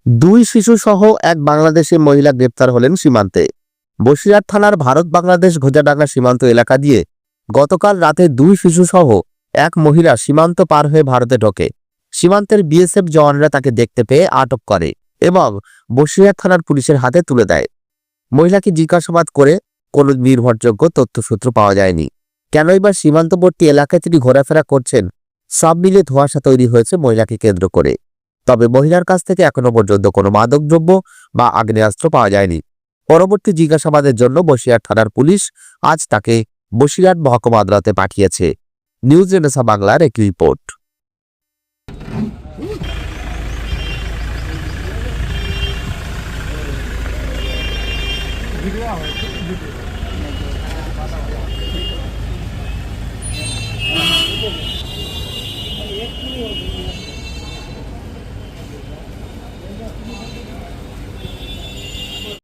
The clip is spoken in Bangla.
দুই শিশুসহ এক বাংলাদেশি মহিলা গ্রেপ্তার হলেন সীমান্তে। বসিরহাট থানার ভারত বাংলাদেশ ঘোজাডাঙ্গা সীমান্ত এলাকা দিয়ে গতকাল রাতে দুই শিশুসহ এক মহিলা সীমান্ত পার হয়ে ভারতে ঢোকে। সীমান্তের বিএসএফ জওয়ানরা তাকে দেখতে পেয়ে আটক করে এবং বসিরহাট থানার পুলিশের হাতে তুলে দেয়। মহিলাকে জিজ্ঞাসাবাদ করে কোনো নির্ভরযোগ্য তথ্যসূত্র পাওয়া যায়নি। কেনই বা সীমান্তবর্তী এলাকায় তিনি ঘোরাফেরা করছেন, সব মিলে ধোঁয়াশা তৈরি হয়েছে মহিলাকে কেন্দ্র করে। তবে মহিলার কাছ থেকে এখনো পর্যন্ত কোনো মাদকদ্রব্য বা আগ্নেয়াস্ত্র পাওয়া যায়নি। পরবর্তী জিজ্ঞাসাবাদের জন্য বসিরহাট থানার পুলিশ আজ তাকে বসিরহাট মহকুমা আদালতে পাঠিয়েছে। নিউজ রেনেসা বাংলার একটি রিপোর্ট। ভিডিও